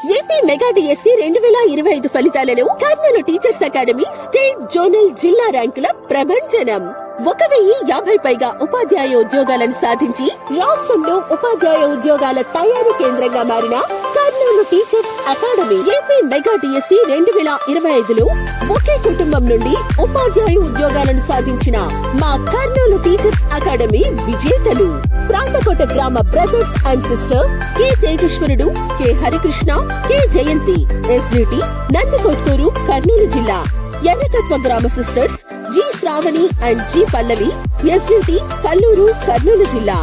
AP mega DSC 2025 ఫలితాలలో Kurnool teachers academy state zonal జిల్లా ర్యాంకుల ప్రభంజనం. 1050 పైగా ఉపాధ్యాయ ఉద్యోగాలను సాధించి రాష్ట్రంలో ఉపాధ్యాయ ఉద్యోగాల తయారీ కేంద్రంగా మారిన Kurnool teachers academy AP mega DSC 2025లో ఒకే కుటుంబం నుండి ఉపాధ్యాయ ఉద్యోగాలను సాధించిన మా కర్నూలు టీచర్స్ అకాడమీ విజేతలు. ప్రాంతకోట గ్రామ brothers and sister K Tejeswarudu, K Harikrishna, K Jayanthi, SGT Nandikotkur Kurnool జిల్లా. ఎర్రకత్వ గ్రామ sisters G Sravani and G Pallavi, SGT Kallur Kurnool జిల్లా.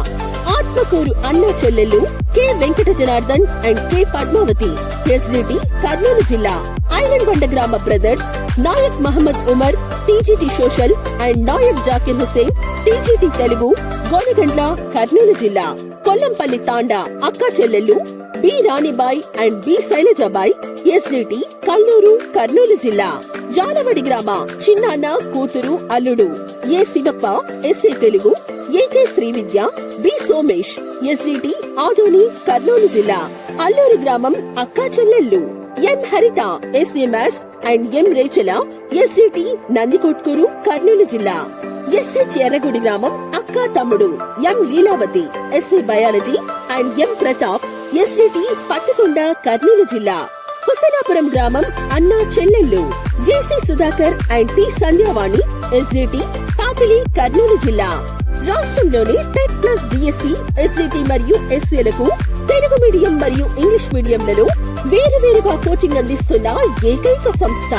ఆత్మకూరు అన్న చెల్లెళ్ళు K Venkata Janardhan and K Padmavathi, SGT Kurnool జిల్లా. ఐరన్బండ గ్రామ brothers Naik Mohammed Umar, TGT social and Naik Zakir Hussain, TGT Telugu, Gonegandla Kurnool జిల్లా. కొల్లంపల్లి తాండా అక్క చెల్లెళ్ళు B Ranibai and B Sailajabai, SGT Kallur Kurnool జిల్లా. జాలవడి గ్రామ చిన్నాన్న కూతురు అల్లుడు A Shivappa, SA Telugu, AK Srividya, B Somesh, SGT Adoni Kurnool జిల్లా. అల్లూరు గ్రామం అక్క చెల్లెళ్ళు M Haritha, SA maths and M Rechala, SGT Nandikotkur Kurnool జిల్లా. ఎస్హెచ్ ఎర్రగుడి గ్రామం అక్క తమ్ముడు M Leelavathi, SA biology and M Pratap, SGT Pattikonda Kurnool జిల్లా. హుసేనాపురం గ్రామం అన్నా చెల్లెళ్ళు JC Sudhakar and T Sandhyavani, SGT Papili Kurnool జిల్లా. రాష్ట్రంలోని టెట్ ప్లస్ డిఎస్సి, ఎస్జిటి మరియు ఎస్సీలకు తెలుగు మీడియం మరియు ఇంగ్లీష్ మీడియంలలో వేరువేరుగా కోచింగ్ అందిస్తున్న ఏకైక సంస్థ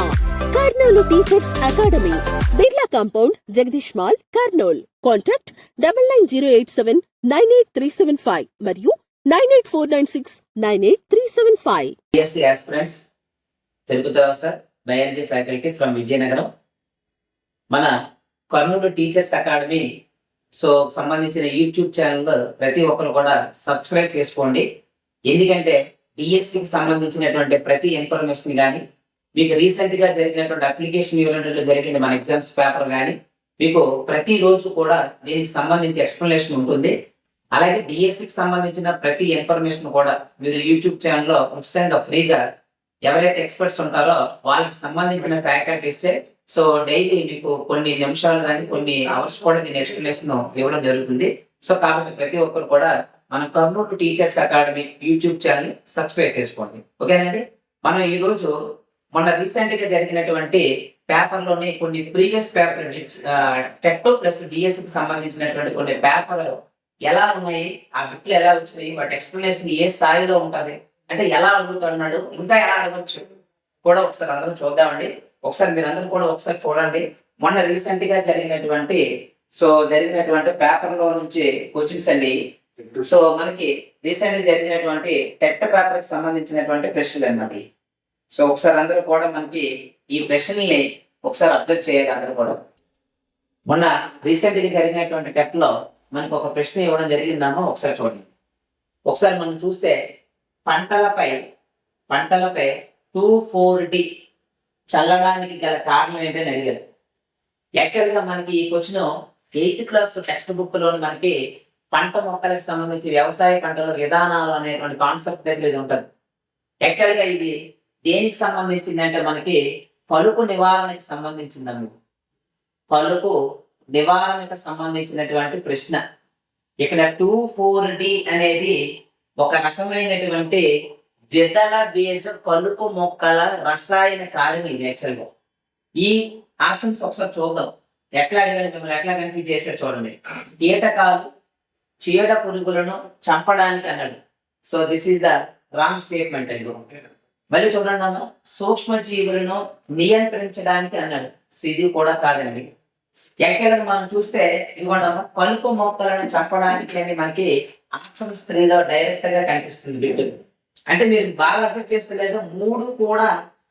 Kurnool teachers academy. Birla compound, Jagadish mall, Kurnool. Contact 9908799375 మరియు 9849698375. డిఎస్సి ఆస్పిరెంట్స్ తెలుపుతారా sir, biology faculty from Vizianagaram. మన కర్నూలు టీచర్స్ అకాడమీ సంబంధించిన యూట్యూబ్ ఛానల్ ప్రతి ఒక్కరు కూడా సబ్స్క్రైబ్ చేసుకోండి. ఎందుకంటే డిఎస్సికి సంబంధించినటువంటి ప్రతి ఇన్ఫర్మేషన్ కానీ, మీకు రీసెంట్ గా జరిగినటువంటి అప్లికేషన్ యూనిట్లో జరిగిన మన ఎగ్జామ్స్ పేపర్ కానీ, మీకు ప్రతిరోజు కూడా దీనికి సంబంధించి ఎక్స్ప్లెనేషన్ ఉంటుంది. అలాగే డిఎస్సికి సంబంధించిన ప్రతి ఇన్ఫర్మేషన్ కూడా మీరు యూట్యూబ్ ఛానల్లో ఉచితంగా ఫ్రీగా ఎవరైతే ఎక్స్పర్ట్స్ ఉంటారో వాళ్ళకి సంబంధించిన ఫ్యాకల్టీస్ డైలీ మీకు కొన్ని నిమిషాలు కానీ కొన్ని అవర్స్ కూడా దీని ఎక్స్ప్లెనేషన్ ఇవ్వడం జరుగుతుంది. కాబట్టి ప్రతి ఒక్కరు కూడా మన Kurnool teachers academy YouTube channel subscribe చేసుకోండి. ఓకేనండి. మనం ఈ రోజు మొన్న రీసెంట్ గా జరిగినటువంటి పేపర్లోని కొన్ని ప్రీవియస్ పేపర్ టెట్ ప్లస్ డిఎస్సికి సంబంధించినటువంటి కొన్ని పేపర్ ఎలా ఉన్నాయి, ఆ బిట్లు ఎలా వచ్చినాయి, వాటి ఎక్స్ప్లెనేషన్ ఏ స్థాయిలో ఉంటుంది, అంటే ఎలా అడుగుతున్నాడు, ఇంకా ఎలా అడగచ్చు కూడా ఒకసారి అందరం చూద్దామండి. ఒకసారి మీరందరూ కూడా ఒకసారి చూడండి. మొన్న రీసెంట్ గా జరిగినటువంటి పేపర్ లో నుంచి క్వశ్చన్స్ అండి. మనకి రీసెంట్ గా జరిగినటువంటి టెట్ పేపర్ కి సంబంధించినటువంటి ప్రశ్నలు అన్నమాట. ఒకసారి అందరూ కూడా మనకి ఈ ప్రశ్నల్ని ఒకసారి అబ్జర్వ్ చేయాలి అందరూ కూడా. మొన్న రీసెంట్ గా జరిగినటువంటి టెట్ లో మనకు ఒక ప్రశ్న ఇవ్వడం జరిగిందామో ఒకసారి చూడండి. ఒకసారి మనం చూస్తే పంటలపై 2,4-D చల్లడానికి గల కారణం ఏంటని అడిగారు. యాక్చువల్గా మనకి ఈ question 8th class text book లోని మనకి పంట మొక్కలకు సంబంధించి వ్యవసాయ పంటల విధానాలు అనేటువంటి కాన్సెప్ట్ దగ్గర ఇది ఉంటుంది. యాక్చువల్గా ఇది దేనికి సంబంధించింది అంటే మనకి కలుపు నివారణకి సంబంధించిందండి. కలుపు నివారణకు సంబంధించినటువంటి ప్రశ్న. ఇక్కడ 2,4-D అనేది ఒక రకమైనటువంటి ద్విదళ బీజ కలుపు మొక్కల రసాయన కారణి. ఇది యాక్చువల్గా ఈ ఆప్షన్స్ ఒకసారి చూద్దాం. ఎట్లా అడిగాడు, మిమ్మల్ని ఎట్లా కన్ఫ్యూజ్ చేశాడు చూడండి. కీటకాలు చీడ పురుగులను చంపడానికి అన్నాడు. This is the wrong statement అండి. మళ్ళీ చూడండి అన్న, సూక్ష్మ జీవులను నియంత్రించడానికి అన్నాడు. ఇది కూడా కాదండి. యాక్చువల్గా మనం చూస్తే ఇదిగోండమ్మా, కలుపు మొక్కలను చంపడానికి అని మనకి ఆప్షన్ 3లో డైరెక్ట్ గా కనిపిస్తుంది బిడ్డ. అంటే మీరు బాగా అర్థం చేస్తలేదు, 3 కూడా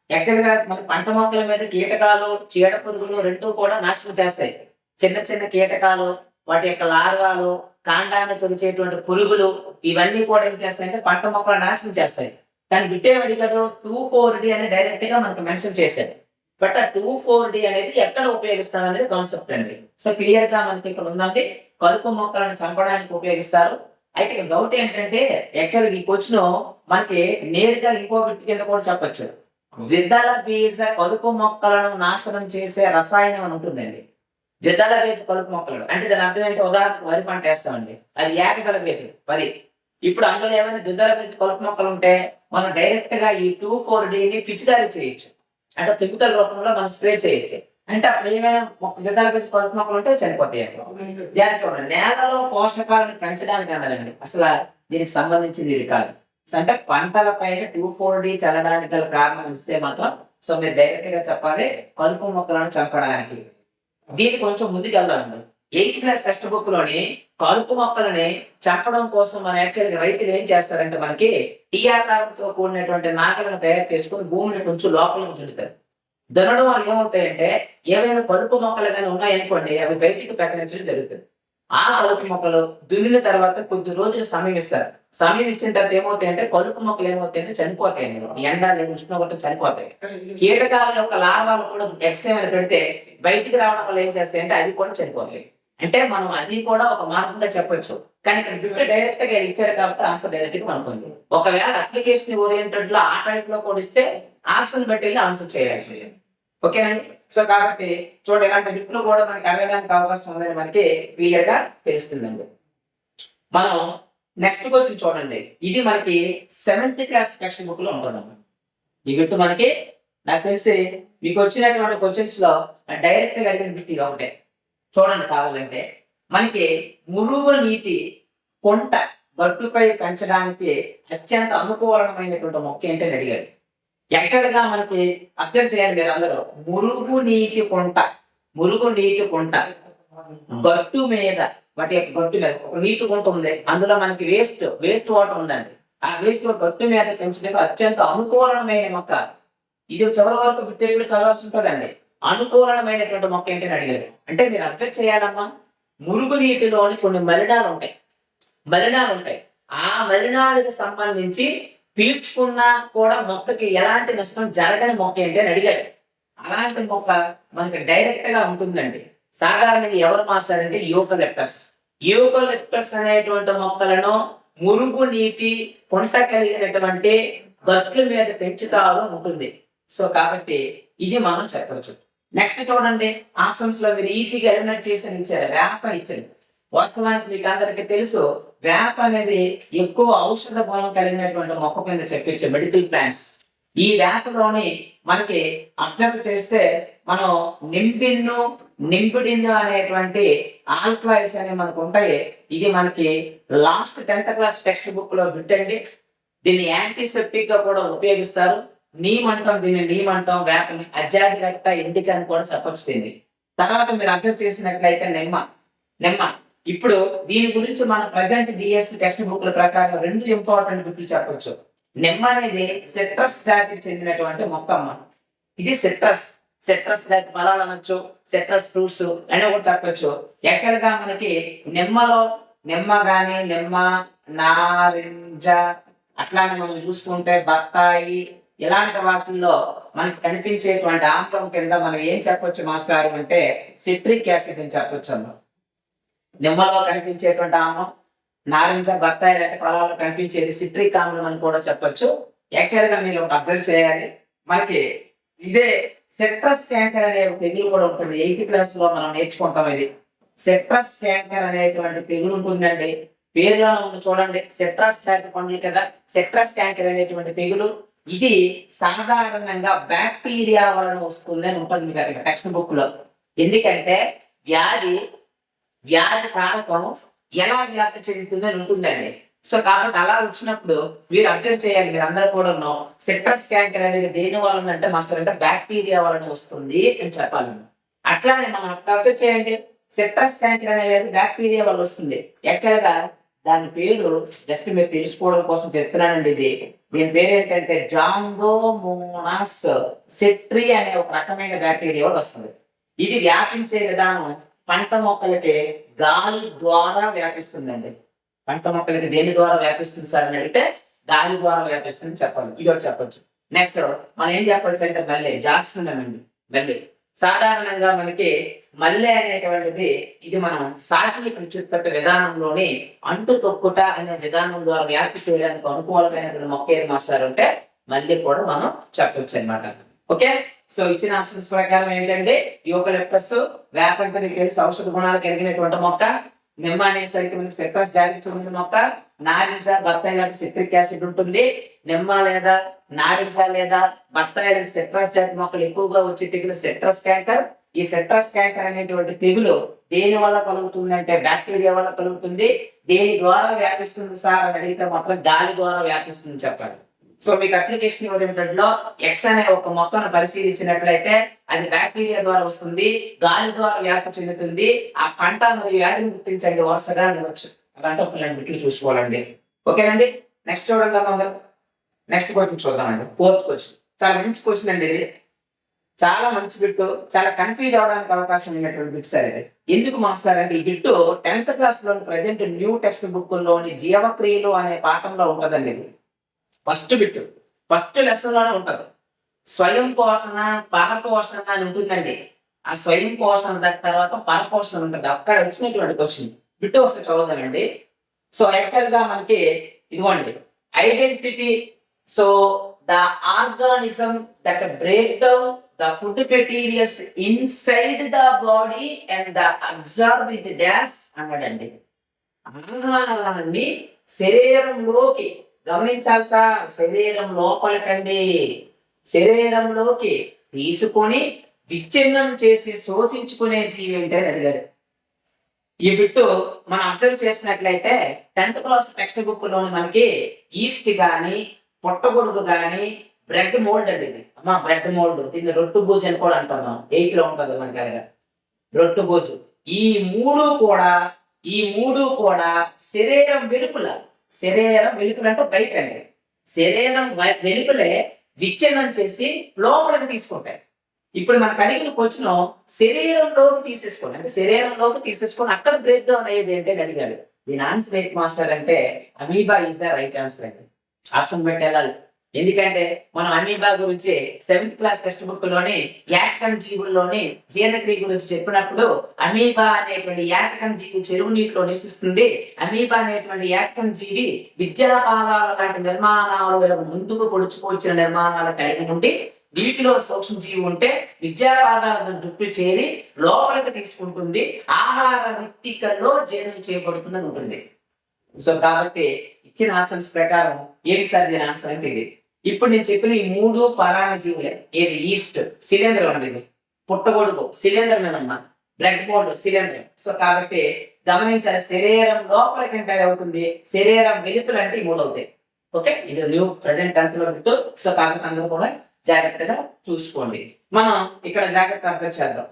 యాక్చువల్గా మన పంట మొక్కల మీద కీటకాలు చీడ పురుగులు 2 కూడా నాశనం చేస్తాయి. చిన్న చిన్న కీటకాలు, వాటి యొక్క లార్వాలు, కాండాన్ని తొలిచేటువంటి పురుగులు, ఇవన్నీ కూడా ఏం చేస్తాయంటే పంట మొక్కలు నాశనం చేస్తాయి. కానీ బిడ్డ అడిగాడు 2,4-D అని డైరెక్ట్ గా మనకు మెన్షన్ చేశాడు. బట్ ఆ 2,4-D అనేది ఎక్కడ ఉపయోగిస్తాం అనేది కాన్సెప్ట్ అండి. క్లియర్ గా మనకి ఇక్కడ ఉందండి, కలుపు మొక్కలను చంపడానికి ఉపయోగిస్తారు. అయితే డౌట్ ఏంటంటే యాక్చువల్గా ఈ క్వశ్చన్ మనకి నేరుగా ఇంకో బిట్ కింద కూడా చెప్పొచ్చు. ద్విదళ బీజ కలుపు మొక్కలను నాశనం చేసే రసాయనం అని ఉంటుందండి. ద్విదళ బీజ కలుపు మొక్కలు అంటే దాని అర్థం ఏంటి? ఉదాహరణకు వరి పంట వేస్తామండి, అది ఏకదళ బీజం వరి. ఇప్పుడు అందులో ఏమైనా ద్విదళ బీజ కలుపు మొక్కలు ఉంటే మనం డైరెక్ట్ గా ఈ 2,4-Dని పిచికారీ చేయొచ్చు, అంటే కెమికల్ రూపంలో మనం స్ప్రే చేయొచ్చు. అంటే అప్పుడు ఏమైనా ద్విదళ బీజ కలుపు మొక్కలు ఉంటే చనిపోతాయి. జాగ్రత్త చూడండి, నేలలో పోషకాలను పెంచడానికి అన్నారండి, అసలు దీనికి సంబంధించింది ఇది కాదు. సో అంటే పంటల పైన 2,4-D చల్లడానికి గల కారణం ఇస్తే మాత్రం సో మీరు డైరెక్ట్ గా చెప్పాలి కలుపు మొక్కలను చంపడానికి. దీన్ని కొంచెం ముందుకు వెళ్దామండి. 8th క్లాస్ టెక్స్ట్ బుక్ లోని కలుపు మొక్కలని చంపడం కోసం మన యాక్చువల్గా రైతులు ఏం చేస్తారంటే మనకి టీ ఆకారంతో కూడినటువంటి నాగలను తయారు చేసుకుని భూమిని కొంచెం లోపలికి దున్నుతారు. దున్నడం వల్ల ఏమవుతాయంటే ఏవైనా కలుపు మొక్కలు కానీ ఉన్నాయనుకోండి అవి బయటికి పెకరించడం జరుగుతుంది. ఆ కలుపు మొక్కలు దున్నిన తర్వాత కొద్ది రోజులు సమయం ఇస్తారు. సమయం ఇచ్చిన తర్వాత ఏమవుతాయంటే కలుపు మొక్కలు ఏమవుతాయంటే చనిపోతాయి, ఎండ లేదు ఉష్ణోగ్రత చనిపోతాయి. కీటకాల యొక్క లార్వాలు కూడా ఎక్స్రేమని పెడితే బయటికి రావడం వల్ల ఏం చేస్తాయంటే అవి కూడా చనిపోతాయి. అంటే మనం అది కూడా ఒక మార్గంగా చెప్పొచ్చు, కానీ ఇక్కడ బిట్ డైరెక్ట్ గా ఇచ్చారు కాబట్టి ఆన్సర్ డైరెక్ట్ గా మనకుంది. ఒకవేళ అప్లికేషన్ ఓరియంటెడ్ లో ఆ టైప్ లో కూడా ఇస్తే ఆప్షన్ బట్టి ఆన్సర్ చేయాలి. ఓకేనండి. సో కాబట్టి చూడండి, ఇలాంటి బిట్లు కూడా మనకి అడగడానికి అవకాశం ఉందని మనకి క్లియర్ గా తెలుస్తుందండి. మనం నెక్స్ట్ క్వశ్చన్ చూడండి, ఇది మనకి 7th క్లాస్ టెక్స్ట్ బుక్ లో ఉంటుందండి. ఈ బిట్ మనకి నాకు తెలిసి మీకు వచ్చినటువంటి క్వశ్చన్స్ లో డైరెక్ట్ గా అడిగిన బిట్ ఇక ఒకటే. చూడండి, కావాలంటే మనకి మురుగు నీటి కొంట గట్టుపై పెంచడానికి అత్యంత అనుకూలమైనటువంటి మొక్క ఏంటని అడిగాడు. యాక్చువల్ గా మనకి అబ్జర్వ్ చేయాలి మీరు అందరూ, మురుగు నీటి కొంట గట్టు మీద, వాటి యొక్క గట్టు మీద ఒక నీటి కొంట ఉంది, అందులో మనకి వేస్ట్ వాటర్ ఉందండి. ఆ వేస్ట్ గట్టు మీద పెంచడానికి అత్యంత అనుకూలమైన మొక్క. ఇది చివరి వరకు బిట్టే కూడా చదవాల్సి ఉంటుందండి. అనుకూలమైనటువంటి మొక్క ఏంటని అడిగారు. అంటే మీరు అబ్జర్వ్ చేయాలమ్మా, మురుగు నీటిలోని కొన్ని మలినాలు ఉంటాయి. ఆ మలినాలకు సంబంధించి పీల్చుకున్నా కూడా మొక్కకి ఎలాంటి నష్టం జరగని మొక్క ఏంటి అని అడిగాడు. అలాంటి మొక్క మనకి డైరెక్ట్ గా ఉంటుందండి. సాధారణంగా ఎవరు మాస్టర్ అంటే యూకలిప్టస్ అనేటువంటి మొక్కలను మురుగు నీటి కొంట కలిగినటువంటి గట్ల మీద పెంచుతారు ఉంటుంది. సో కాబట్టి ఇది మనం చెప్పవచ్చు. నెక్స్ట్ చూడండి, ఆప్షన్స్ లో మీరు ఈజీగా ఎలిమినేట్ చేసి ఇచ్చారు. వేప ఇచ్చారు. వాస్తవానికి మీకు అందరికీ తెలుసు, వేప అనేది ఎక్కువ ఔషధ గుణం కలిగినటువంటి మొక్క కింద చెప్పచ్చు, మెడికల్ ప్లాంట్స్. ఈ వేపలోని మనకి అబ్జర్వ్ చేస్తే మనం నింబిడిన్ అనేటువంటి ఆల్కలాయిడ్స్ అనేవి మనకు ఉంటాయి. ఇది మనకి last 10th class text book లో బిట్టండి. దీన్ని యాంటీసెప్టిక్ గా కూడా ఉపయోగిస్తారు. నీమ్ అంటాం వేపని, అజాడిరక్త ఇండికా అని కూడా చెప్పొచ్చు దీన్ని. తర్వాత మీరు అబ్జర్వ్ చేసినట్లయితే నిమ్మ. ఇప్పుడు దీని గురించి మన ప్రజెంట్ డిఎస్సి టెక్స్ట్ బుక్ల ప్రకారం 2 ఇంపార్టెంట్ బుక్లు చెప్పొచ్చు. నిమ్మ అనేది సిట్రస్ జాతికి చెందినటువంటి మొక్క అమ్మ. ఇది సిట్రస్ జాతి ఫలాలు అనొచ్చు, సిట్రస్ ఫ్రూట్స్ అని కూడా చెప్పొచ్చు. యాక్చువల్ గా మనకి నిమ్మ గాని నారింజ అట్లానే మనం చూసుకుంటే బత్తాయి ఇలాంటి వాటిల్లో మనకి కనిపించేటువంటి ఆమ్లం కింద మనం ఏం చెప్పొచ్చు మాస్టర్ అంటే సిట్రిక్ యాసిడ్ అని చెప్పొచ్చు అమ్మ. నిమ్మలో కనిపించేటువంటి ఆమ్లం, నారింజ బత్తాయి లాంటి ఫలాల్లో కనిపించేది సిట్రిక్ ఆమ్లం అని కూడా చెప్పొచ్చు. యాక్చువల్ గా మీరు అబ్జర్వ్ చేయాలి, మనకి ఇదే సిట్రస్ క్యాంకర్ అనే తెగులు కూడా ఉంటుంది. 8th క్లాస్ లో మనం నేర్చుకుంటాం. ఇది సిట్రస్ క్యాంకర్ అనేటువంటి తెగులు ఉంటుందండి. పేరులో ఉంది చూడండి, సిట్రస్ జాతి పండ్లు కదా, సిట్రస్ క్యాంకర్ అనేటువంటి తెగులు. ఇది సాధారణంగా బ్యాక్టీరియా వలన వస్తుంది అని ఉంటుంది మీకు టెక్స్ట్ బుక్ లో. ఎందుకంటే వ్యాధి కారకం ఎలా వ్యాప్తి చెందుతుంది అని ఉంటుందండి. సో కాబట్టి అలా వచ్చినప్పుడు మీరు అబ్జర్వ్ చేయాలి, మీరు అందరూ కూడా సిట్రస్ క్యాంకర్ అనేది దేని వలన అంటే మాస్టర్ అంటే బ్యాక్టీరియా వలన వస్తుంది అని చెప్పాలి. అట్లానే మనం అబ్జర్వ్ చేయండి, సిట్రస్ క్యాంకర్ అనేది బ్యాక్టీరియా వల్ల వస్తుంది. ఎట్లాగా దాని పేరు జస్ట్ మీరు తెలుసుకోవడం కోసం చెప్తున్నానండి. దీని పేరు ఏంటంటే జాంగోమోనాస్ సిట్రీ అనే ఒక రకమైన బ్యాక్టీరియా వల్ల వస్తుంది. ఇది వ్యాపించే విధానం పంట మొక్కలకి గాలి ద్వారా వ్యాపిస్తుందండి. పంట మొక్కలకి దేని ద్వారా వ్యాపిస్తుంది సార్ అని అడిగితే గాలి ద్వారా వ్యాపిస్తుంది చెప్పాలి. ఇది ఒకటి చెప్పొచ్చు. నెక్స్ట్ మనం ఏం చెప్పొచ్చు అంటే జాస్మిన్ అండి. సాధారణంగా మనకి మల్లె అనేటువంటిది ఇది మనం సాటి ప్రత్యుత్పత్తి విధానంలోని అంటు తొక్కుట అనే విధానం ద్వారా వ్యాప్తి చేయడానికి అనుకూలమైనటువంటి మొక్క ఏది మాస్టర్ అంటే మల్లె కూడా మనం చెప్పొచ్చు అనమాట. ఓకే, సో ఇచ్చిన ఆప్షన్స్ ప్రకారం ఏంటంటే యూకలిప్టస్ వేప అంటే మీకు తెలుసు ఔషధ గుణాలు కలిగినటువంటి మొక్క. నిమ్మ అనేసరికి మనకి సిట్రస్ జాతికి చెందిన మొక్క. నారింజ బత్తాయి లాంటి సిట్రిక్ యాసిడ్ ఉంటుంది. నిమ్మ లేదా నారింజ లేదా బత్తాయి లాంటి సిట్రస్ జాతి మొక్కలు ఎక్కువగా వచ్చే తెగులు సిట్రస్ క్యాంకర్. ఈ సిట్రస్ క్యాంకర్ అనేటువంటి తెగులు దేని వల్ల కలుగుతుంది అంటే బ్యాక్టీరియా వల్ల కలుగుతుంది. దేని ద్వారా వ్యాపిస్తుంది సార్ అని అడిగితే మాత్రం గాలి ద్వారా వ్యాపిస్తుంది చెప్పాలి. సో మీకు అప్లికేషన్ ఓరియంటెడ్ లో ఎక్స్ అనే ఒక మొక్కను పరిశీలించినట్లయితే అది బ్యాక్టీరియా ద్వారా వస్తుంది, గాలి ద్వారా వ్యాప్తి చెందుతుంది. ఆ పంట మరియు వ్యాధిని గుర్తించండి వరుసగా అనవచ్చు. అలాంటి ఒక రెండు బిట్లు చూసుకోవాలండి. ఓకేనండి, నెక్స్ట్ చూడండి అందరూ. నెక్స్ట్ క్వశ్చన్ చూద్దామండి. ఫోర్త్ క్వశ్చన్ చాలా మంచి క్వశ్చన్ అండి. ఇది చాలా మంచి బిట్టు, చాలా కన్ఫ్యూజ్ అవడానికి అవకాశం ఉన్నటువంటి బిట్ సార్ ఇది. ఎందుకు మాస్టర్ అంటే ఈ బిట్టు 10th క్లాస్ లోని ప్రజెంట్ న్యూ టెక్స్ట్ బుక్ లోని జీవక్రియలు అనే పాఠంలో ఉంటదండి. ఇది ఫస్ట్ బిట్, ఫస్ట్ లెసన్ లోనే ఉంటది. స్వయం పోషణ పరపోషణ అని ఉంటుందండి. ఆ స్వయం పోషణ తర్వాత పరపోషణ ఉంటుంది. అక్కడ వచ్చినటువంటి క్వశ్చన్ బిట్ వస్తే చదువుతానండి. సో యాక్చువల్ గా మనకి ఇదిగోండి identity. So the organism that break down the food materials inside the body and the observe is dash అన్నాడండి. ఆహారాన్ని శరీరంలోకి గమనించాలి సార్, శరీరం లోపలికండి, శరీరంలోకి తీసుకొని విచ్ఛిన్నం చేసి శోషించుకునే జీవి ఏంటి అని అడిగాడు. ఈ బిట్టు మనం అబ్జర్వ్ చేసినట్లయితే 10th క్లాస్ టెక్స్ట్ బుక్ లోని మనకి ఈస్ట్ గాని పుట్టగొడుగు గాని బ్రెడ్ మోల్డ్ అండి. ఇది అమ్మా బ్రెడ్ మోల్డ్, దీన్ని రొట్టు బూజు అని కూడా అంటాం. 8th లో ఉంటుంది మనకి అలాగా రొట్టు బూజు. ఈ మూడు కూడా శరీరం వెలుపుల, శరీరం వెలుపుల అంటే బయట అండి, శరీరం వెలుపులే విచ్ఛిన్నం చేసి లోపలికి తీసుకుంటాయి. ఇప్పుడు మనకు అడిగిన క్వశ్చన్ శరీరంలోకి తీసేసుకోండి అంటే శరీరంలోకి తీసేసుకొని అక్కడ బ్రేక్ డౌన్ అయ్యేది ఏంటి అని అడిగాడు. దీని ఆన్సర్ ఏంటి మాస్టర్ అంటే amoeba is the right answer అండి. ఆప్షన్ పెట్టి వెళ్ళాలి. ఎందుకంటే మనం అమీబా గురించి 7th క్లాస్ టెక్స్ట్ బుక్ లోని యాకన్ జీవుల్లోని జీర్ణక్రియ గురించి చెప్పినప్పుడు అమీబా అనేటువంటి యాకన్ జీవి చెరువు నీటిలో నివసిస్తుంది. అమీబా అనేటువంటి యాకన్ జీవి విద్యాపాదాల లాంటి నిర్మాణాలు ముందుకు పొడుచుకొచ్చిన నిర్మాణాలు కలిగి ఉండి నీటిలో సూక్ష్మ జీవి ఉంటే విద్యాపాదాలను జుట్టు చేరి లోపలికి తీసుకుంటుంది, ఆహార రిక్తికల్లో జీర్ణం చేయబడుతుందని ఉంటుంది. సో కాబట్టి ఇచ్చిన ఆప్షన్స్ ప్రకారం ఏంటి సార్ దీని ఆన్సర్ అంటే ఇది. ఇప్పుడు నేను చెప్పిన ఈ 3 పరాణ జీవులే. ఏది ఈస్ట్ శిలీంధ్రం అండి, ఇది పుట్టగొడుగు శిలీంధ్రమేనమ్మా, బ్రెడ్ మోల్డ్ శిలీంధ్రం. సో కాబట్టి గమనించాలి, శరీరం లోపలికి ఎంటర్ అవుతుంది, శరీరం వెలుపల అంటే 3 అవుతాయి. ఓకే, ఇది న్యూ ప్రజెంట్ 10th లో బిట్టు. సో కాబట్టి అందరూ కూడా జాగ్రత్తగా చూసుకోండి. మనం ఇక్కడ జాగ్రత్త అర్థం చేద్దాం.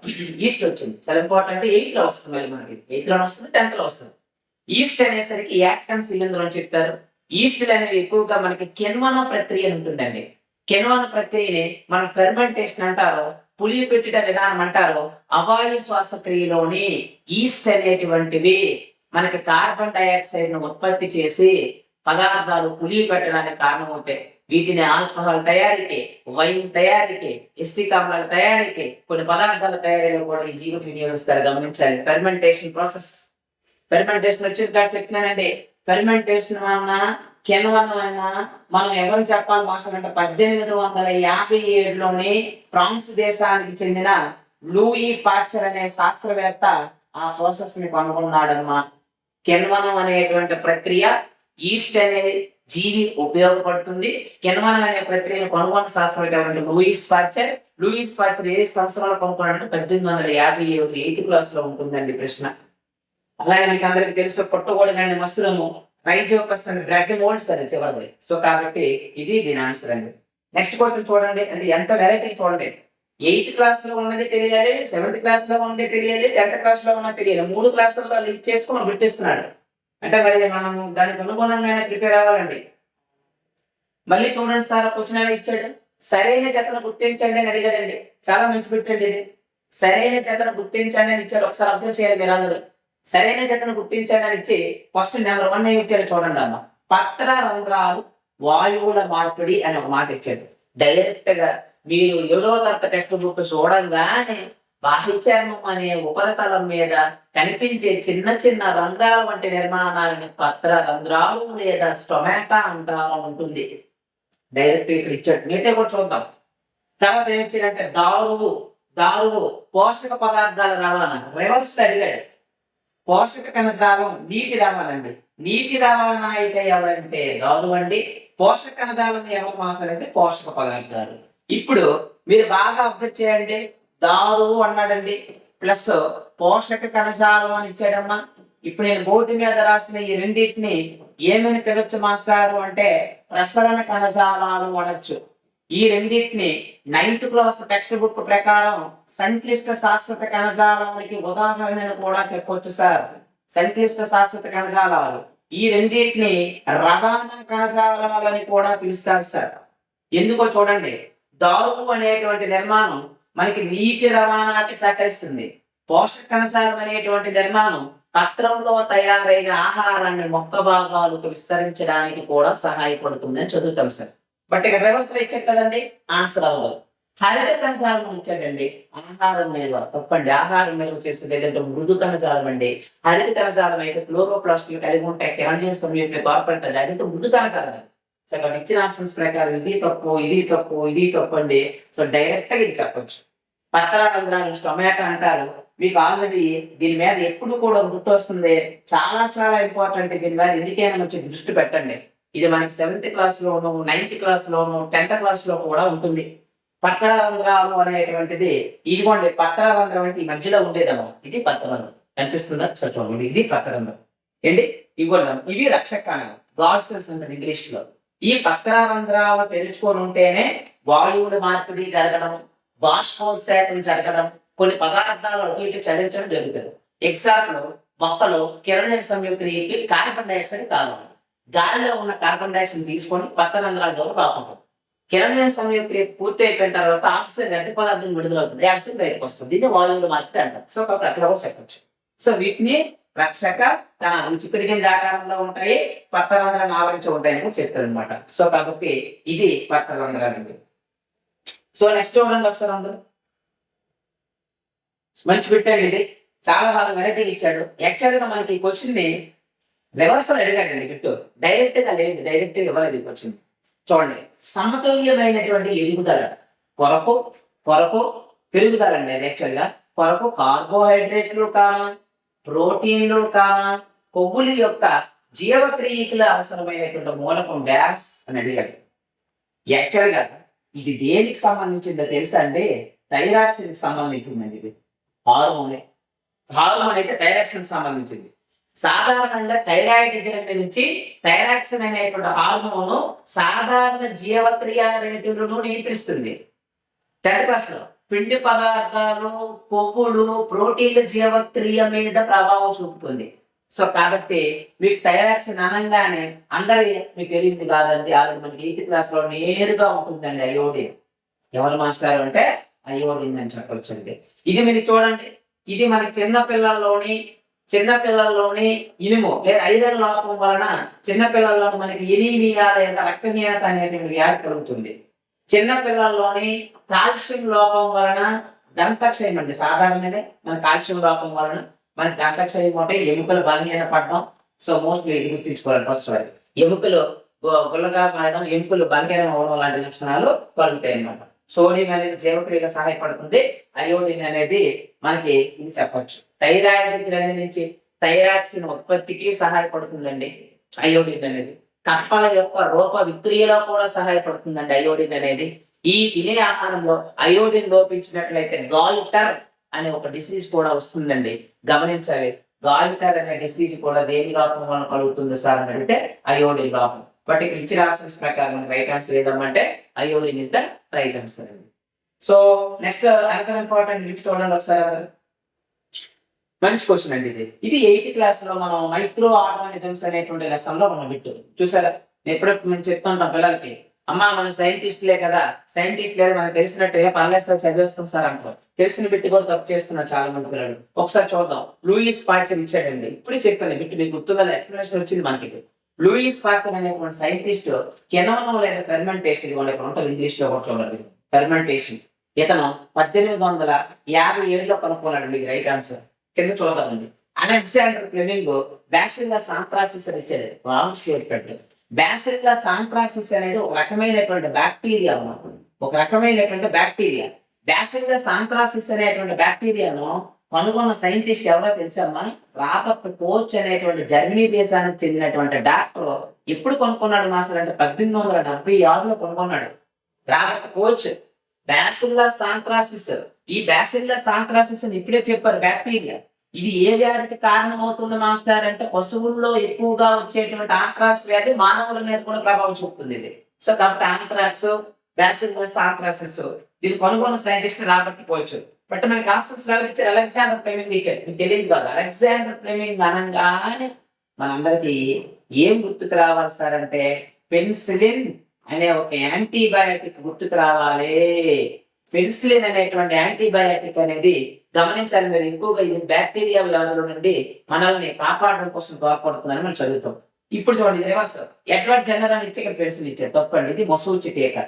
ఈస్ట్ వచ్చింది చాలా ఇంపార్టెంట్. 8th లో వస్తుంది, మళ్ళీ మనకి 8th లో వస్తుంది, 10th లో వస్తుంది. ఈస్ట్ అనేసరికి యాక్టన్ శిలీంధ్రం అని చెప్తారు. ఈస్టులు అనేవి ఎక్కువగా మనకి కిణ్వన ప్రక్రియ ఉంటుందండి. కిణ్వన ప్రక్రియని మనం ఫెర్మెంటేషన్ అంటారు, పులి పెట్టిన విధానం అంటారు. అవాయు శ్వాసక్రియలోని ఈస్ట్ అనేటువంటివి మనకి కార్బన్ డైఆక్సైడ్ ను ఉత్పత్తి చేసి పదార్థాలు పులి పెట్టడానికి కారణమవుతాయి. వీటిని ఆల్కహాల్ తయారీకి, వైన్ తయారీకి, ఎస్టిక్ ఆమ్లాల తయారీకి, కొన్ని పదార్థాల తయారీలో కూడా ఈ జీవులు వినియోగిస్తారు. గమనించాలి. ఫెర్మెంటేషన్ ప్రాసెస్, ఫెర్మెంటేషన్ వచ్చి చెప్తున్నానండి. ఫెర్మెంటేషన్ వలన కిణ్వన వలన మనం ఎవరు చెప్పాలి మాస్టర్ అంటే 1857లోని ఫ్రాన్స్ దేశానికి చెందిన లూయి పాస్చర్ అనే శాస్త్రవేత్త ఆ ప్రాసెస్ ని కనుగొన్నాడమ్మా. కిణ్వనం అనేటువంటి ప్రక్రియ ఈస్ట్ అనే జీవి ఉపయోగపడుతుంది. కిణ్వనం అనే ప్రక్రియను కనుగొన్న శాస్త్రవేత్త లూయిస్ పాస్చర్. లూయిస్ పాస్చర్ ఏ సంవత్సరంలో కనుగొన్నాడంటే 1857 8th క్లాస్ లో ఉంటుందండి ప్రశ్న. అలాగే మీకు అందరికి తెలుసు పుట్టగొడుగు అనే మస్త్రము రైజోపస్ అని బ్రెడ్ మోల్డ్స్ అని చివరిది. సో కాబట్టి ఇది దీని ఆన్సర్ అండి. నెక్స్ట్ క్వశ్చన్ చూడండి, అంటే ఎంత వెరైటీ చూడండి. 8th క్లాస్ లో ఉన్నది తెలియాలి, 7th క్లాస్ లో ఉన్నది తెలియాలి, 10th క్లాస్ లో ఉన్నది తెలియాలి. 3 క్లాసుల్లో లింక్ చేసుకుని పెట్టిస్తున్నాడు అంటే మరి మనం దానికి అనుగుణంగానే ప్రిపేర్ అవ్వాలండి. మళ్ళీ చూడండి సార్ క్వశ్చన్ ఏమి ఇచ్చాడు. సరైన జతను గుర్తించండి అని అడిగాడండి. చాలా మంచి పెట్టండి ఇది. సరైన జతను గుర్తించండి అని ఇచ్చాడు. ఒకసారి అర్థం చేయాలి మీరు అందరూ. సరైన జతను గుర్తించండి అని ఇచ్చి ఫస్ట్ నెంబర్ 1 ఏమి ఇచ్చాడు చూడండి అమ్మ. పత్ర రంధ్రాలు వాయువుల మార్పిడి అని ఒక మాట ఇచ్చాడు. డైరెక్ట్ గా మీరు 7వ తరగతి టెక్స్ట్ బుక్ చూడంగానే బాహ్యచర్మం అనే ఉపరితలం మీద కనిపించే చిన్న చిన్న రంధ్రాల వంటి నిర్మాణాలని పత్ర రంధ్రాలు లేదా స్టొమాటా అంటారు ఉంటుంది. డైరెక్ట్ ఇక్కడ ఇచ్చాడు. మిగతా కూడా చూద్దాం. తర్వాత ఏమిచ్చాడంటే దారువు పోషక పదార్థాల రవాణా రివర్స్ అడిగాడు. పోషక కణజాలం నీటి రవాణా నీటి రవాణా అయితే ఎవరంటే దారువు అండి. పోషక కణజాలం ఎవరు మాస్తారంటే పోషక పదార్థాలు. ఇప్పుడు మీరు బాగా అబ్జర్వ్ చేయండి. దారువు అన్నాడండి ప్లస్ పోషక కణజాలం అని ఇచ్చాడమ్మా. ఇప్పుడు నేను బోర్డు మీద రాసిన ఈ రెండింటిని ఏమని పిలవచ్చు మాస్టారు అంటే ప్రసరణ కణజాలాలు అనొచ్చు. ఈ రెండింటిని 9th క్లాస్ టెక్స్ట్ బుక్ ప్రకారం సంక్లిష్ట శాశ్వత కణజాలానికి ఉదాహరణను కూడా చెప్పొచ్చు సార్. సంక్లిష్ట శాశ్వత కణజాలాలు ఈ రెండింటిని రవాణా కణజాలాలని కూడా పిలుస్తారు సార్. ఎందుకో చూడండి. దారువు అనేటువంటి నిర్మాణం మనకి నీటి రవాణాకి సహకరిస్తుంది. పోషక కణజాలం అనేటువంటి నిర్మాణం పత్రంలో తయారైన ఆహారాన్ని మొక్క భాగాలకు విస్తరించడానికి కూడా సహాయపడుతుంది అని చదువుతాం సార్. బట్ ఇక్కడ రివర్స్ లో ఇచ్చాడు కదండి, ఆన్సర్ అవ్వదు. హరిత కణజాలం ఇచ్చాడండి, ఆహారం నిల్వ తప్పండి. ఆహారం నిల్వ చేసేది ఏదంటే మృదు కణజాలం అండి. హరిత కణజాలం అయితే క్లోరోప్లాస్టులు కలిగి ఉంటాయి, కెరాటిన్ సంయుక్తులు తోడ్పడుతుంది. అదైతే మృదు కణజాలం. సో ఇక్కడ ఇచ్చిన ఆప్షన్స్ ప్రకారం ఇది తప్పు ఇది తప్పు అండి. సో డైరెక్ట్ గా ఇది చెప్పొచ్చు. పత్ర రంధ్రాలు స్టొమాటో అంటారు. మీకు ఆల్రెడీ దీని మీద ఎప్పుడు కూడా గుర్తు వస్తుంది, చాలా చాలా ఇంపార్టెంట్. దీని మీద ఎందుకైనా మంచి దృష్టి పెట్టండి. ఇది మనకి 7th క్లాస్ లోను 9th క్లాస్ లోను 10th క్లాస్ లో కూడా ఉంటుంది. పత్ర రంధ్రాలు అనేటువంటిది ఇదిగోండి. పత్ర రంధ్రం అంటే ఈ మధ్యలో ఉండేదమ్మా, ఇది పత్ర రంధ్రం కనిపిస్తుందా సార్? చూడండి, ఇది పత్ర రంధ్రం ఏంటి. ఇవ్వండి, ఇవి రక్షక కణాలు, గాడ్ సెల్స్ అంటారు ఇంగ్లీష్ లో. ఈ పత్ర రంధ్రాలు తెరుచుకొని ఉంటేనే వాయువుల మార్పిడి జరగడం, బాష్పోత్సేకం జరగడం, కొన్ని పదార్థాలు అటు ఇటు చలించడం జరుగుతుంది. ఎగ్జాంపుల్, మొక్కలు కిరణజన సంయుక్తికి కార్బన్ డైఆక్సైడ్ కావాలి. గాలిలో ఉన్న కార్బన్ డైఆక్సైడ్ తీసుకొని పత్ర రంధ్రాల ద్వారా బాగుంటుంది. కిరణజన సంయుక్తి పూర్తి అయిపోయిన తర్వాత ఆక్సిజన్ గట్టి పదార్థం విడుదలవుతుంది, ఆక్సిజన్ బయటకు వస్తుంది. దీన్ని వాయువుల మార్పిడి అంటారు. సో కాబట్టి అట్లా కూడా చెప్పచ్చు. సో వీటిని రక్షక కణాలు చిక్కుడు గింజ ఆకారంలో ఉంటాయి, పత్ర రంధ్రాన్ని ఆవరించి ఉంటాయని కూడా చెప్తారు అనమాట. సో కాబట్టి ఇది పత్ర రంధ్రాలు. సో నెక్స్ట్ చూడండి ఒకసారి అందరూ. మంచి పెట్టండి, ఇది చాలా బాగా వెరైటీగా ఇచ్చాడు. యాక్చువల్ గా మనకి ఈ క్వశ్చన్ ని రివర్స్ లో అడిగాడండి బిట్టు. డైరెక్ట్ గా లేదు, డైరెక్ట్ గా ఇవ్వలేదు ఈ క్వశ్చన్. చూడండి, సమతుల్యమైనటువంటి ఎదుగుదల కొరకు పెరుగుదల అండి. అది యాక్చువల్ గా కొరకు కార్బోహైడ్రేట్లు కామా, ప్రోటీన్లు కామా, కొవ్వుల యొక్క జీవక్రియకులు అవసరమైనటువంటి మూలకం డాష్ అని అడిగాడు. యాక్చువల్ గా ఇది దేనికి సంబంధించిందో తెలుసా అండి? థైరాక్సిన్ కి సంబంధించిందండి. ఇది హార్మోన్ అయితే థైరాక్సిన్ సంబంధించింది. సాధారణంగా థైరాయిడ్ గ్రంథి నుంచి థైరాక్సిన్ అనేటువంటి హార్మోన్ సాధారణ జీవక్రియా రేటులను నియంత్రిస్తుంది. 10th క్లాస్ లో పిండి పదార్థాలు, కొవ్వులు, ప్రోటీన్ల జీవక్రియ మీద ప్రభావం చూపుతుంది. సో కాబట్టి మీకు థైరాక్సిన్ అనగానే అందరి మీకు తెలియదు కాదండి, ఆల్రెడీ మనకి 8th క్లాస్ లో నేరుగా ఉంటుందండి అయోడిన్. ఎవరు మాస్టర్ అంటే అయోడిన్ అని చెప్పొచ్చండి. ఇది మీరు చూడండి, ఇది మనకి చిన్నపిల్లల్లోని ఇనుము లేదా ఐరన్ లోపం వలన చిన్నపిల్లల్లో మనకి ఎనీమియా లేదా రక్తహీనత అనేటువంటి వ్యాధి కలుగుతుంది. చిన్నపిల్లల్లోని కాల్షియం లోపం వలన దంతక్షయం అండి. సాధారణంగా మన కాల్షియం లోపం వలన మనకి దంతక్షయం అంటే ఎముకలు బలహీన పడడం. సో మోస్ట్లీ గుర్తించుకోవాలి ఫస్ట్. ఎముకలు గుల్లగా మారడం, ఎముకలు బలహీనం అవడం లాంటి లక్షణాలు కలుగుతాయి అన్నమాట. సోడియం అనేది జీవక్రియగా సహాయపడుతుంది. అయోడిన్ అనేది మనకి ఇది చెప్పొచ్చు. థైరాయిడ్ గ్రంథి నుంచి థైరాక్సిన్ ఉత్పత్తికి సహాయపడుతుందండి అయోడిన్ అనేది. కప్పల యొక్క రూప విక్రియలో కూడా సహాయపడుతుందండి అయోడిన్ అనేది. ఈ తినే ఆహారంలో అయోడిన్ లోపించినట్లయితే గాల్టర్ అనే ఒక డిసీజ్ కూడా వస్తుందండి, గమనించాలి. గాల్టర్ అనే డిసీజ్ కూడా దేని లోపం వల్ల కలుగుతుంది సార్ అని అడిగితే అయోడిన్ లోపం. బట్ ఇక్కడ ఇచ్చిన ఆప్షన్స్ ప్రకారం రైట్ ఆన్సర్ ఏదమ్మంటే iodine is the right answer అండి. So next another important list చూడండి ఒకసారి. మంచి క్వశ్చన్ అండి ఇది 8th క్లాస్ లో మనం మైక్రో ఆర్గానిజమ్స్ అనేటువంటి లెసన్ లో మనం బిట్టు చూసారా. నేను ఎప్పుడప్పుడు మనం చెప్తుంటాం పిల్లలకి, అమ్మా మనం సైంటిస్ట్లే కదా, సైంటిస్ట్ లేదు మనకు తెలిసినట్టు పర్లేదు సార్ చదివేస్తాం సార్ అంటారు. తెలిసిన బిట్టు కూడా తప్పు చేస్తున్నారు చాలా మంది పిల్లలు. ఒకసారి చూద్దాం. లూయిస్ పాస్చర్ ఇచ్చాడండి, ఇప్పుడు చెప్పాను బిట్టు మీకు గుర్తుగా ఎక్స్ప్లెనేషన్ వచ్చింది మనకి. లూయిస్ పాస్చర్ అనేటువంటి సైంటిస్ట్ కెనోనో లేదా ఫెర్మెంటేషన్ ఇది ఇక్కడ ఉంటుంది ఇంగ్లీష్ లో కూడా చూడండి. ఫెర్మెంటేషన్. ఇతను 1857లో కనుక్కున్నాడు. ఇది రైట్ ఆన్సర్. కింద చూద్దామండి. అలెగ్జాండర్ ఫ్లెమింగ్ బ్యాసిల్లస్ ఆంథ్రాసిస్ అని ఇచ్చాడు. Wrong statement. బ్యాసిల్లస్ ఆంథ్రాసిస్ అనేది ఒక రకమైనటువంటి బ్యాక్టీరియా అన్నమాట. ఒక రకమైనటువంటి బ్యాక్టీరియా. బ్యాసిల్లస్ ఆంథ్రాసిస్ అనేటువంటి బ్యాక్టీరియాను కనుగొన్న సైంటిస్ట్ ఎవరో తెలుసమ్మా? రాబర్ట్ కోచ్ అనేటువంటి జర్మనీ దేశానికి చెందినటువంటి డాక్టర్. ఎప్పుడు కనుక్కున్నాడు మాస్టర్ అంటే 1876లో కనుక్కున్నాడు రాబర్ట్ కోచ్. బ్యాసిల్లస్ ఆంథ్రాసిస్. ఈ బ్యాసిల్లస్ ఆంథ్రాసిస్ అని ఇప్పుడే చెప్పారు బ్యాక్టీరియా. ఇది ఏ వ్యాధికి కారణం అవుతుంది మాస్టర్ అంటే పశువుల్లో ఎక్కువగా వచ్చేటువంటి ఆంథ్రాక్స్ వ్యాధి మానవుల మీద కూడా ప్రభావం చూపుతుంది ఇది. సో కాబట్టి ఆంథ్రాక్స్, బ్యాసిల్లస్ ఆంథ్రాసిస్ దీన్ని కనుగొన్న సైంటిస్ట్ రాబర్ట్ కోచ్. బట్ మనకి ఆప్షన్స్ ఎవరు ఇచ్చారు? అలెగ్జాండర్ ఫ్లెమింగ్ ఇచ్చారు. మీకు తెలియదు కాదు. అలెగ్జాండర్ ఫ్లెమింగ్ అనగానే మనందరికి ఏం గుర్తుకు రావాలి సార్ అంటే పెన్సిలిన్ అనే ఒక యాంటీబయాటిక్ గుర్తుకు రావాలి. పెన్సిలిన్ అనేటువంటి యాంటీబయాటిక్ అనేది గమనించాలి మీరు. ఎక్కువగా ఇది బ్యాక్టీరియా వ్యాధుల నుండి మనల్ని కాపాడడం కోసం తోడ్పడుతుందని మనం చదువుతాం. ఇప్పుడు చూడండి, ఇది రివర్స్. ఎడ్వర్డ్ జెన్నర్ అని ఇచ్చి ఇక్కడ పెన్సిల్ ఇచ్చారు. తప్పండి. ఇది మసూచి టీకా.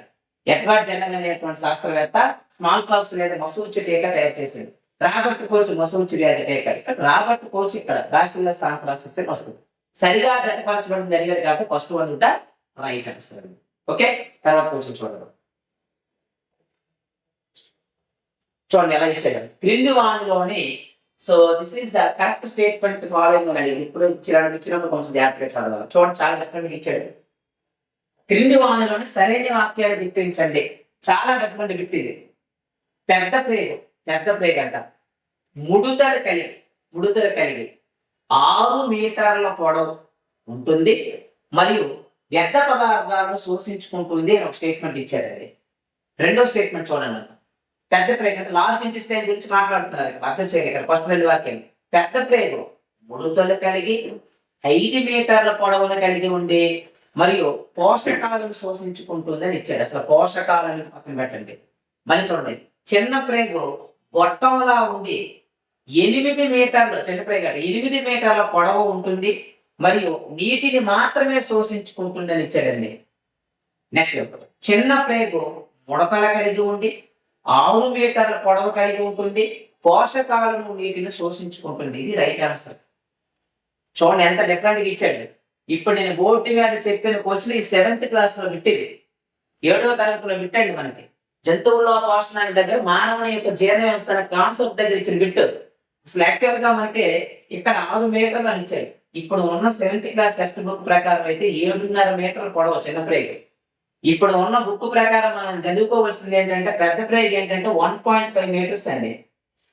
ఎడ్వర్డ్ జెన్నర్ అనేటువంటి శాస్త్రవేత్త స్మాల్ పాక్స్ లేదా మసూచి టీకా తయారు చేశాడు. రాబర్ట్ కోచ్ మసూచి వ్యాధి టీకా. ఇక్కడ రాబర్ట్ కోచ్ ఇక్కడ బ్యాసిల్లస్ ఆంథ్రాసిస్ వస్తుంది. సరిగా జతపరచబడింది అడిగారు కాబట్టి first one is the right answer. Okay, తర్వాత క్వశ్చన్ చూడండి. చూడండి ఎలా ఇచ్చాడు. క్రింది వానిలోని so this is the correct statement following అని అడిగింది. ఇప్పుడు ఇచ్చినప్పుడు కొంచెం జాగ్రత్తగా చదవాలి. చూడండి చాలా డిఫరెంట్ గా ఇచ్చాడు. క్రింది వానిలోని సరైన వాక్యాలు గుర్తించండి. చాలా డిఫరెంట్ బిట్ ఇది. పెద్ద ప్రేగు అంట ముడుతలు కలిగి 6 మీటర్ల పొడవు ఉంటుంది మరియు వ్యర్థ పదార్థాలను శోషించుకుంటుంది అని ఒక స్టేట్మెంట్ ఇచ్చారండి. రెండో స్టేట్మెంట్ చూడండి. పెద్ద ప్రేగు అంటే లార్జ్ ఇంటెస్టైన్ గురించి మాట్లాడుతున్నారు. అర్థం చేయాలి ఇక్కడ. ఫస్ట్ 2 వాక్యాలు. పెద్ద ప్రేగు ముడుతలు కలిగి 5 మీటర్ల పొడవును కలిగి ఉండి మరియు పోషకాలను శోషించుకుంటుంది అని ఇచ్చాడు. అసలు పోషకాలను పక్కన పెట్టండి. మళ్ళీ చూడండి, చిన్న ప్రేగు గొట్టంలా ఉండి 8 మీటర్లు, చిన్న ప్రేగు 8 మీటర్ల పొడవు ఉంటుంది మరియు నీటిని మాత్రమే శోషించుకుంటుంది అని ఇచ్చాడండి. నెక్స్ట్, చిన్న ప్రేగు ముడతల కలిగి ఉండి 6 మీటర్ల పొడవు కలిగి ఉంటుంది, పోషకాలను నీటిని శోషించుకుంటుంది. ఇది రైట్ ఆన్సర్. చూడండి ఎంత డిఫరెంట్ గా ఇచ్చాడు. ఇప్పుడు నేను బోర్డు మీద చెప్పిన క్వశ్చన్ ఈ 7th క్లాస్ లో బిట్టిది. 7వ తరగతిలో బిట్టండి మనకి. జంతువుల్లో పోషణానికి దగ్గర మానవుని యొక్క జీర్ణ వ్యవస్థ కాన్సెప్ట్ దగ్గర ఇచ్చిన బిట్టు. అసలు యాక్చువల్ గా మనకి ఇక్కడ 6 మీటర్లు అని ఇచ్చాడు. ఇప్పుడు ఉన్న 7th క్లాస్ టెక్స్ట్ బుక్ ప్రకారం అయితే 7.5 మీటర్లు పొడవు చిన్న ప్రేగు. ఇప్పుడు ఉన్న బుక్ ప్రకారం మనం చదువుకోవాల్సింది ఏంటంటే పెద్ద ప్రేగు ఏంటంటే 1.5 మీటర్స్ అండి.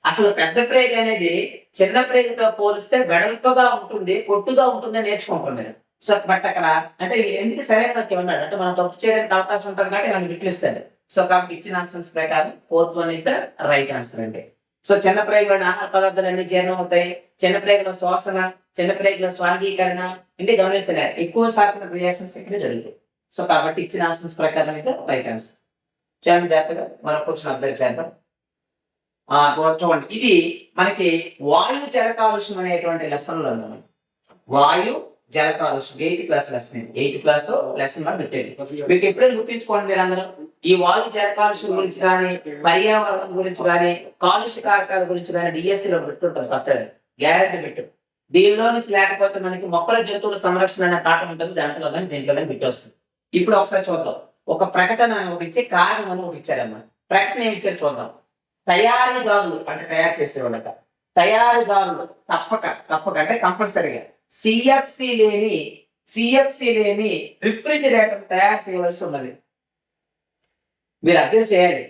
అసలు పెద్ద ప్రేగు అనేది చిన్న ప్రేగుతో పోలిస్తే వెడల్పుగా ఉంటుంది, పొట్టుగా ఉంటుందని నేర్చుకుంటాం మీరు. సో బట్ అక్కడ అంటే ఎందుకు సరైన వాక్యం అన్నాడు అంటే మనం తప్పు చేయడానికి అవకాశం ఉంటుంది కాబట్టి ఇలాంటి బిట్లు ఇస్తాడు. సో కాబట్టి ఇచ్చిన ఆప్షన్స్ ప్రకారం 4th one is the right answer అండి. సో చిన్న ప్రేగులోని ఆహార పదార్థాలు అన్ని జీర్ణం అవుతాయి. చిన్న ప్రేగులో శ్వాసన, చిన్న ప్రేగులో స్వాంగీకరణ అంటే గమనించలే ఎక్కువ శాతం రియాక్షన్స్ ఇక్కడ జరుగుతాయి. సో కాబట్టి ఇచ్చిన ఆప్షన్స్ ప్రకారం అయితే రైట్ ఆన్సర్. చాలా జాగ్రత్తగా మరొక క్వశ్చన్ అబ్జర్వ్ చేద్దాం. చూడండి, ఇది మనకి వాయు జల కాలుష్యం అనేటువంటి లెసన్ లో ఉంది. వాయు జల కాలుష్యం 8th class lesson. 8th class lesson పెట్టండి. మీకు ఎప్పుడైనా గుర్తించుకోండి మీరు అందరూ. ఈ వాయు జల కాలుష్యం గురించి కానీ, పర్యావరణం గురించి కానీ, కాలుష్య కారకాల గురించి కానీ డిఎస్సి లో పెట్టుంటారు. కొత్తగా గ్యారెంటీ పెట్టు. దీనిలో నుంచి లేకపోతే మనకి మొక్కల జంతువుల సంరక్షణ అనే పాఠం ఉంటుంది. దాంట్లో కానీ దీంట్లో కానీ పెట్టి వస్తుంది. ఇప్పుడు ఒకసారి చూద్దాం. ఒక ప్రకటన ఒకటి ఇచ్చి కారణం అని ఒకటి ఇచ్చారమ్మా. ప్రకటన ఏమి ఇచ్చారు చూద్దాం. తయారీదారులు అంటే తయారు చేసేవాళ్ళట. తయారీదారులు తప్పక అంటే కంపల్సరీగా సిఎఫ్సి లేని రిఫ్రిజిరేటర్ తయారు చేయవలసి ఉన్నది. మీరు అర్థం చేయాలి.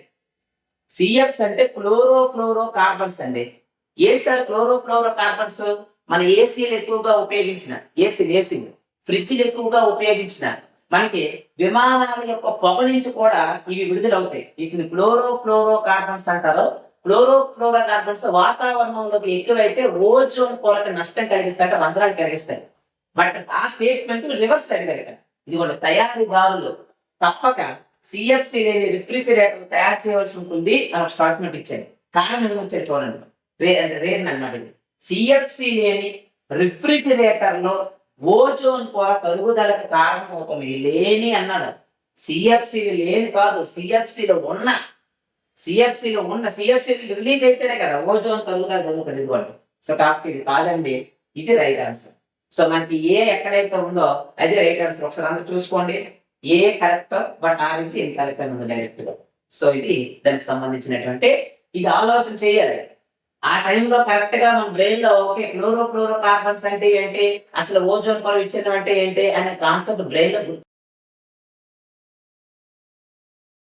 సిఎఫ్స్ అంటే క్లోరో కార్బన్స్ అండి. ఏంటి సార్ క్లోరో కార్బన్స్? మన ఏసీలు ఎక్కువగా ఉపయోగించిన ఏసీ ఫ్రిడ్జ్లు ఎక్కువగా ఉపయోగించిన మనకి విమానాల యొక్క పొగ నుంచి కూడా ఇవి విడుదలవుతాయి. వీటిని క్లోరో కార్బన్స్ అంటారు. క్లోరో కార్బన్స్ వాతావరణంలోకి ఎక్కువైతే ఓజోన్ పొరకు నష్టం కలిగిస్తాయి, రంధ్రాలు కలిగిస్తాయి. బట్ ఆ స్టేట్మెంట్ రివర్స్ అడిగారు. ఇది కూడా తయారీదారులు తప్పక సిఎఫ్సి లేని రిఫ్రిజిరేటర్ తయారు చేయవలసి ఉంటుంది అని స్టేట్మెంట్ ఇచ్చారు. కారణం ఎందుకు వచ్చారు చూడండి. రీజన్ అన్నమాట ఇది. సిఎఫ్సి లేని రిఫ్రిజిరేటర్ లో ఓజోన్ పొర తరుగుదలకు కారణం అవుతుంది. లేని అన్నాడు. సిఎఫ్సి లేని కాదు, సిఎఫ్సిలో ఉన్న సిఎఫ్సిలో ఉన్న సిఎఫ్సి రిలీజ్ అయితేనే కదా ఓజోన్ జరుగుతుంది ఇదిగోండి. సో కాబట్టి ఇది కాదండి, ఇది రైట్ ఆన్సర్. సో మనకి ఏ ఎక్కడైతే ఉందో అది రైట్ ఆన్సర్. ఒకసారి అందరూ చూసుకోండి, A correct but R is incorrect అని ఉంది డైరెక్ట్ గా. సో ఇది దానికి సంబంధించినటువంటి ఇది ఆలోచన చేయాలి. ఆ టైంలో కరెక్ట్ గా మన బ్రెయిన్ లో ఓకే క్లోరో ఫ్లోరో కార్బన్స్ అంటే ఏంటి, అసలు ఓజోన్ పొర విచ్ఛిన్నం అంటే ఏంటి అనే కాన్సెప్ట్ బ్రెయిన్ లో